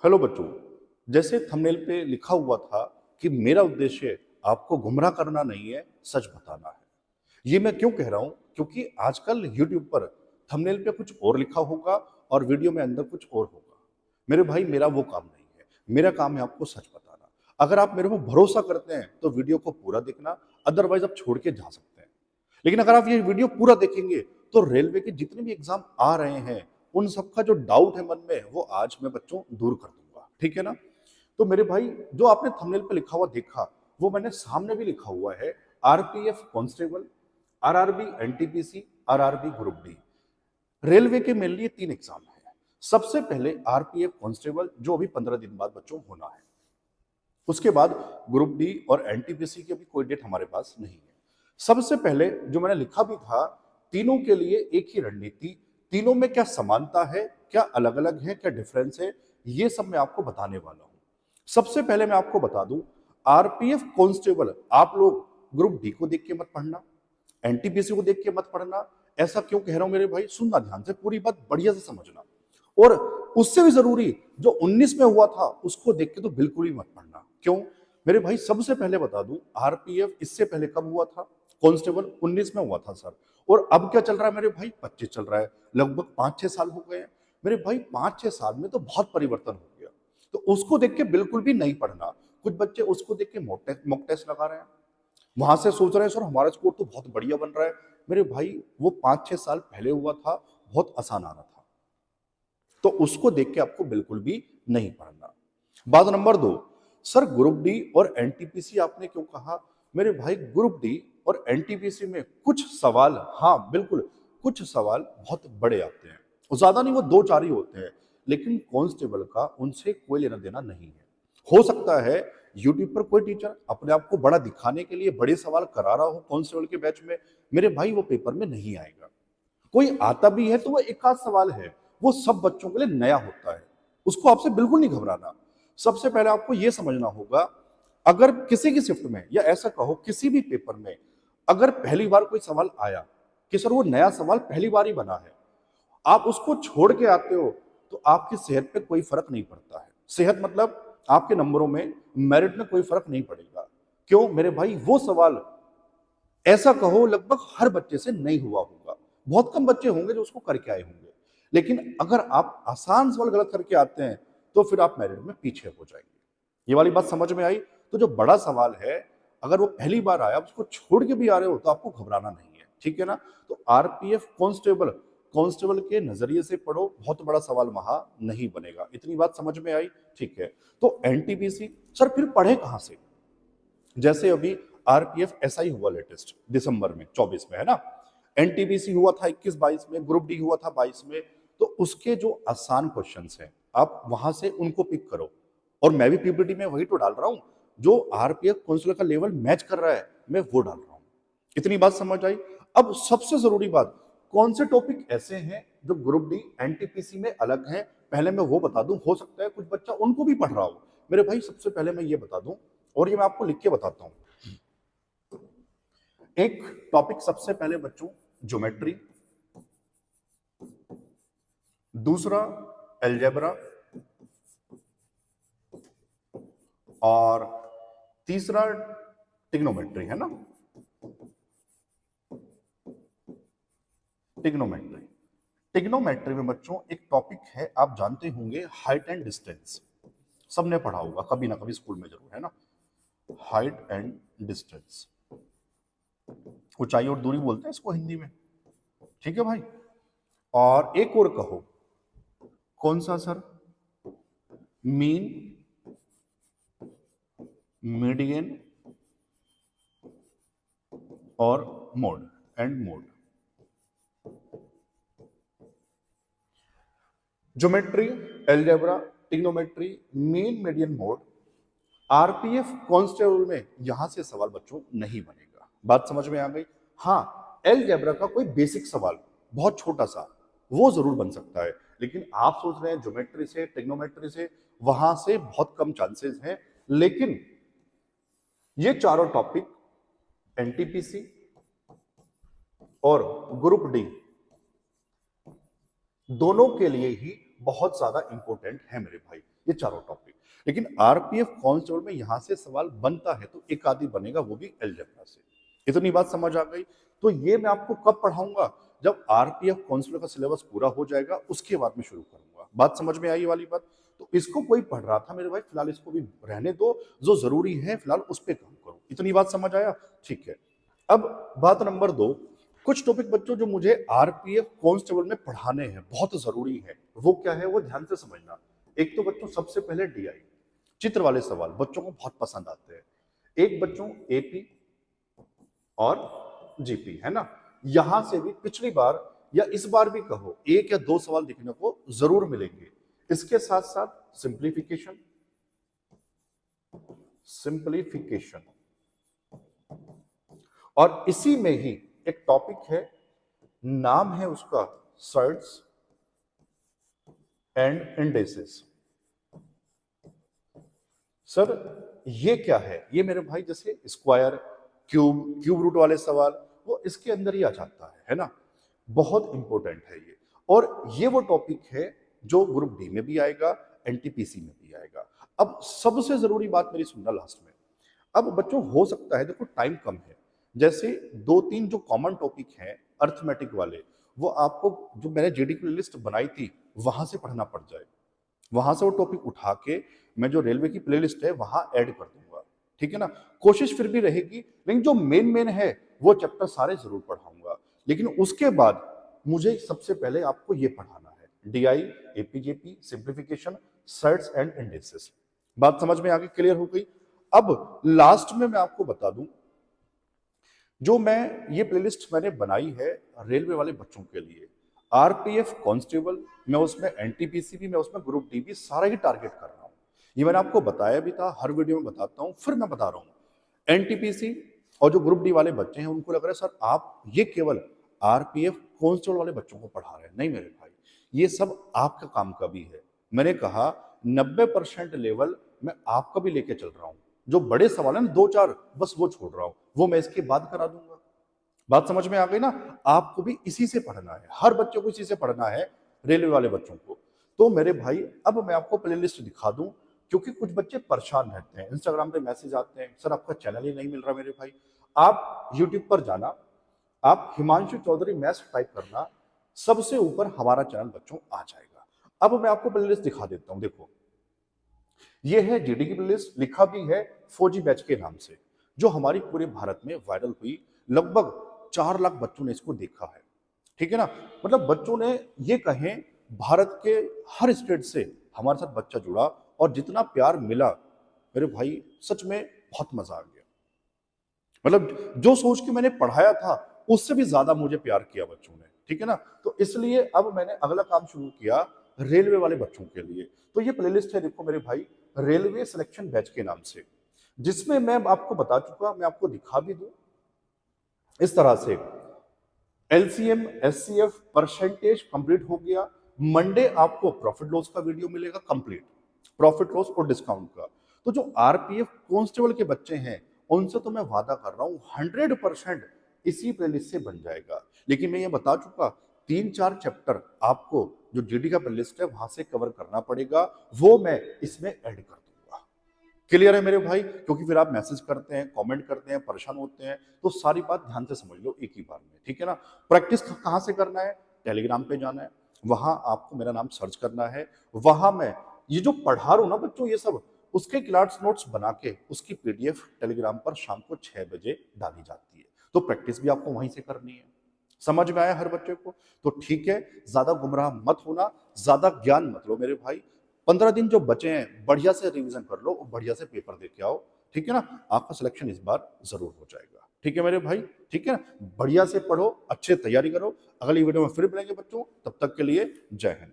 Hello बच्चों। जैसे thumbnail पे लिखा हुआ था कि मेरा उद्देश्य आपको गुमराह करना नहीं है, सच बताना है। ये मैं क्यों कह रहा हूं? क्योंकि आजकल यूट्यूब पर थंबनेल पे कुछ और लिखा होगा और वीडियो में अंदर कुछ और होगा। मेरे भाई, मेरा वो काम नहीं है। मेरा काम है आपको सच बताना। अगर आप मेरे को भरोसा करते हैं तो वीडियो को पूरा देखना, अदरवाइज आप छोड़ के जा सकते हैं। लेकिन अगर आप ये वीडियो पूरा देखेंगे तो रेलवे के जितने भी एग्जाम आ रहे हैं उन सबका जो डाउट है मन में वो आज मैं बच्चों दूर कर दूंगा। ठीक है ना? तो मेरे भाई, जो आपने थंबनेल पे लिखा हुआ देखा वो मैंने सामने भी लिखा हुआ है। RPF constable, RRB NTPC, RRB group D. Railway के मेनली ये 3 एग्जाम है। सबसे पहले आरपीएफ कांस्टेबल, जो अभी 15 दिन बाद बच्चों होना है। उसके बाद ग्रुप डी और एनटीपीसी की अभी कोई डेट हमारे पास नहीं है। सबसे पहले जो मैंने लिखा भी था, तीनों के लिए एक ही रणनीति, तीनों में क्या समानता है, क्या अलग अलग है, क्या डिफरेंस है, ये सब मैं आपको बताने वाला हूं। सबसे पहले मैं आपको बता दूं, आरपीएफ कांस्टेबल आप लोग ग्रुप डी को देख के मत पढ़ना, एनटीपीसी को देख के मत पढ़ना। ऐसा क्यों कह रहा हूं मेरे भाई? सुनना ध्यान से, पूरी बात बढ़िया से समझना। और उससे भी जरूरी, जो 19 में हुआ था उसको देख के तो बिल्कुल ही मत पढ़ना। क्यों मेरे भाई? सबसे पहले बता दूं, आरपीएफ इससे पहले कब हुआ था? कांस्टेबल 19 में हुआ था सर। और अब क्या चल रहा है मेरे भाई? 25 चल रहा है। लगभग 5-6 साल हो गए हैं मेरे भाई। 5-6 साल में तो बहुत परिवर्तन हो गया। तो उसको देख के बिल्कुल भी नहीं पढ़ना। कुछ बच्चे उसको देख के मॉक टेस्ट लगा रहे हैं, वहां से सोच रहे हैं सर हमारा स्कोर तो बहुत बढ़िया बन रहा है। मेरे भाई, वो 5-6 साल पहले हुआ था, बहुत आसान आ रहा था। तो उसको देख के आपको बिल्कुल भी नहीं पढ़ना। बात नंबर 2, सर ग्रुप डी और एनटीपीसी आपने क्यों कहा? मेरे भाई, ग्रुप डी और एनटीपीसी में कुछ सवाल, हाँ बिल्कुल, कुछ सवाल बहुत बड़े आते हैं। ज्यादा नहीं, वो 2-4 ही होते हैं। लेकिन कांस्टेबल का उनसे कोई लेना देना नहीं है। हो सकता है यूट्यूब पर कोई टीचर अपने आप को बड़ा दिखाने के लिए बड़े सवाल करा रहा हो कांस्टेबल के बैच में। मेरे भाई, वो पेपर में नहीं आएगा। कोई आता भी है तो वो एक आध सवाल है, वो सब बच्चों के लिए नया होता है। उसको आपसे बिल्कुल नहीं घबराना। सबसे पहले आपको यह समझना होगा, अगर किसी की शिफ्ट में या ऐसा कहो किसी भी पेपर में अगर पहली बार कोई सवाल आया कि सर वो नया सवाल पहली बार ही बना है, आप उसको छोड़ के आते हो तो आपकी सेहत पे कोई फर्क नहीं पड़ता है। सेहत मतलब आपके नंबरों में, मेरिट में कोई फर्क नहीं पड़ेगा। क्यों मेरे भाई? वो सवाल ऐसा कहो लगभग हर बच्चे से नहीं हुआ होगा। बहुत कम बच्चे होंगे जो उसको करके आए होंगे। लेकिन अगर आप आसान सवाल गलत करके आते हैं तो फिर आप मेरिट में पीछे हो जाएंगे। ये वाली बात समझ में आई? तो जो बड़ा सवाल है, अगर वो पहली बार आया, उसको छोड़ के भी आ रहे हो तो आपको घबराना नहीं है। ठीक है ना? तो आरपीएफ कांस्टेबल, कांस्टेबल के नजरिए से पढ़ो, बहुत बड़ा सवाल वहां नहीं बनेगा। इतनी बात समझ में आई? ठीक है। तो एनटीपीसी सर फिर पढ़े कहां से? जैसे अभी आरपीएफ एसआई हुआ लेटेस्ट दिसंबर में 24 में, है ना? एनटीपीसी हुआ था 21-22 में, ग्रुप डी हुआ था 22 में। तो उसके जो आसान क्वेश्चंस हैं आप वहां से उनको पिक करो। और मैं भी पीपीटी में वही तो डाल रहा हूं, जो आरपीएफ काउंसिलर का लेवल मैच कर रहा है मैं वो डाल रहा हूं। इतनी बात समझ आई? अब सबसे जरूरी बात, कौन से टॉपिक ऐसे हैं जो ग्रुप डी एनटीपीसी में अलग हैं, पहले मैं वो बता दूं। हो सकता है कुछ बच्चा उनको भी पढ़ रहा हो। मेरे भाई, सबसे पहले मैं ये बता दूं, और ये मैं आपको लिख के बताता हूं। एक टॉपिक सबसे पहले बच्चों, ज्योमेट्री। दूसरा अलजेब्रा। और तीसरा टिग्नोमेट्री, है ना? टिग्नोमेट्री। टिग्नोमेट्री में बच्चों एक टॉपिक है, आप जानते होंगे, हाइट एंड डिस्टेंस। सबने पढ़ा होगा कभी ना कभी स्कूल में जरूर, है ना? हाइट एंड डिस्टेंस, ऊंचाई और दूरी बोलते हैं इसको हिंदी में। ठीक है भाई? और एक और कहो, कौन सा सर? मीन, मीडियन और mode, and mode. Geometry, algebra, trigonometry, mean, median, mode. RPF constable में यहां से सवाल बच्चों नहीं बनेगा। बात समझ में आ गई? हाँ, अलजेब्रा का कोई बेसिक सवाल बहुत छोटा सा वो जरूर बन सकता है। लेकिन आप सोच रहे हैं ज्योमेट्री से, टिग्नोमेट्री से, वहां से बहुत कम चांसेस हैं। लेकिन ये चारों टॉपिक एनटीपीसी और ग्रुप डी दोनों के लिए ही बहुत ज्यादा इंपॉर्टेंट है मेरे भाई। ये चारों टॉपिक। लेकिन आरपीएफ कांस्टेबल में यहां से सवाल बनता है तो एक आदि बनेगा, वो भी अलजेब्रा से। इतनी बात समझ आ गई। तो ये मैं आपको कब पढ़ाऊंगा, जब आरपीएफ कांस्टेबल का सिलेबस पूरा हो जाएगा उसके बाद में शुरू करूंगा। बात समझ में आई वाली बात। तो इसको कोई पढ़ रहा था मेरे भाई, फिलहाल इसको भी रहने दो, जो जरूरी है फिलहाल उस पर काम करो। इतनी बात समझ आया, ठीक है। अब बात नंबर 2, कुछ टॉपिक बच्चों जो मुझे आरपीएफ कांस्टेबल में पढ़ाने हैं, बहुत जरूरी है, वो क्या है वो ध्यान से समझना। एक तो बच्चों सबसे पहले डीआई, चित्र वाले सवाल बच्चों को बहुत पसंद आते हैं। एक बच्चों एपी और जीपी, है ना। यहां से भी पिछली बार या इस बार भी कहो 1 या 2 सवाल दिखने को जरूर मिलेंगे। इसके साथ साथ सिंप्लीफिकेशन, सिंप्लीफिकेशन, और इसी में ही एक टॉपिक है, नाम है उसका सर्ट्स एंड इंडेसेस। सर ये क्या है, ये मेरे भाई जैसे स्क्वायर, क्यूब रूट वाले सवाल वो इसके अंदर ही आ जाता है ना। बहुत इंपॉर्टेंट है ये। और ये वो टॉपिक है जो ग्रुप डी में भी आएगा, एनटीपीसी में भी आएगा। अब सबसे जरूरी बात मेरी सुनना लास्ट में। अब बच्चों हो सकता है, देखो टाइम कम है, जैसे 2-3 जो कॉमन टॉपिक हैं अर्थमेटिक वाले, वो आपको जो मैंने जीडीपी लिस्ट बनाई थी वहां से पढ़ना पड़ जाए। वहां से वो टॉपिक उठा के मैं जो रेलवे की प्लेलिस्ट है वहां ऐड कर दूंगा, ठीक है ना। कोशिश फिर भी रहेगी, लेकिन जो मेन है वो चैप्टर सारे जरूर पढ़ाऊंगा। लेकिन उसके बाद मुझे सबसे पहले आपको ये पढ़ाना है, DI, APJP, simplification, surds and indices. बात समझ में आगे क्लियर हो गई। अब लास्ट में मैं आपको बता दूं, जो मैं ये प्लेलिस्ट मैंने बनाई है रेलवे वाले बच्चों के लिए, आरपीएफ कांस्टेबल, मैं उसमें एनटीपीसी भी, मैं उसमें ग्रुप डी भी, सारा ही टारगेट कर रहा हूं। ये मैंने आपको बताया भी था, हर वीडियो में बताता हूं, फिर मैं बता रहा हूं। एनटीपीसी और जो ग्रुप डी वाले बच्चे हैं उनको लग रहा है सर आप ये केवल आरपीएफ कांस्टेबल वाले बच्चों को पढ़ा रहे हैं। नहीं मेरे भाई, ये सब आपका काम का भी है। मैंने कहा 90% लेवल मैं आपका भी लेके चल रहा हूं। जो बड़े सवाल है ना 2-4, बस वो छोड़ रहा हूं, वो मैं इसके बाद करा दूंगा। बात समझ में आ गई ना। आपको भी इसी से पढ़ना है, हर बच्चे को इसी से पढ़ना है, रेलवे वाले बच्चों को। तो मेरे भाई अब मैं आपको प्लेलिस्ट दिखा दूं, क्योंकि कुछ बच्चे परेशान रहते हैं, इंस्टाग्राम पे मैसेज आते हैं, सर आपका चैनल ही नहीं मिल रहा। मेरे भाई आप यूट्यूब पर जाना, आप हिमांशु चौधरी मैथ्स टाइप करना, सबसे ऊपर हमारा चैनल बच्चों आ जाएगा। अब मैं आपको प्लेलिस्ट दिखा देता हूं, देखो ये है जीडी की प्लेलिस्ट, लिखा भी है फौजी बैच के नाम से, जो हमारी पूरे भारत में वायरल हुई। लगभग 4 लाख बच्चों ने इसको देखा है, ठीक है ना। मतलब बच्चों ने ये कहें, भारत के हर स्टेट से हमारे साथ बच्चा जुड़ा और जितना प्यार मिला मेरे भाई, सच में बहुत मजा आ गया। मतलब जो सोच के मैंने पढ़ाया था उससे भी ज्यादा मुझे प्यार किया बच्चों ने, ठीक है ना। तो इसलिए अब मैंने अगला काम शुरू किया रेलवे वाले बच्चों के लिए। तो ये प्लेलिस्ट है, देखो मेरे भाई, रेलवे सिलेक्शन बैच के नाम से, जिसमें मैं आपको बता चुका, मैं आपको दिखा भी दूं इस तरह से। एलसीएम, एचसीएफ, परसेंटेज कंप्लीट हो गया। मंडे आपको प्रॉफिट लॉस का वीडियो मिलेगा कंप्लीट, प्रॉफिट लॉस और डिस्काउंट का। तो जो आरपीएफ कांस्टेबल के बच्चे हैं उनसे तो मैं वादा कर रहा हूं 100% इसी प्लेलिस्ट से बन जाएगा। लेकिन मैं ये बता चुका, 3-4 चैप्टर आपको जो जीडी का प्लेलिस्ट है वहां से कवर करना पड़ेगा, वो मैं इसमें ऐड कर दूंगा। क्लियर है मेरे भाई, क्योंकि फिर आप मैसेज करते हैं, कमेंट करते हैं, परेशान होते हैं, तो सारी बात ध्यान से समझ लो एक ही बार में, ठीक है ना। प्रैक्टिस कहां से करना है, टेलीग्राम पे जाना है, वहां आपको मेरा नाम सर्च करना है। वहां मैं ये जो पढ़ा रहा हूं ना बच्चों, ये सब उसके क्लास नोट्स बना के उसकी पीडीएफ टेलीग्राम पर शाम को 6 बजे डाली जाती है। तो प्रैक्टिस भी आपको वहीं से करनी है। समझ में आया हर बच्चे को? तो ठीक है, ज्यादा गुमराह मत होना, ज्यादा ज्ञान मत लो मेरे भाई। 15 दिन जो बचे हैं बढ़िया से रिवीजन कर लो, बढ़िया से पेपर दे के आओ, ठीक है ना। आपका सिलेक्शन इस बार जरूर हो जाएगा, ठीक है मेरे भाई, ठीक है ना। बढ़िया से पढ़ो, अच्छे तैयारी करो। अगली वीडियो में फिर मिलेंगे बच्चों, तब तक के लिए जय हिंद।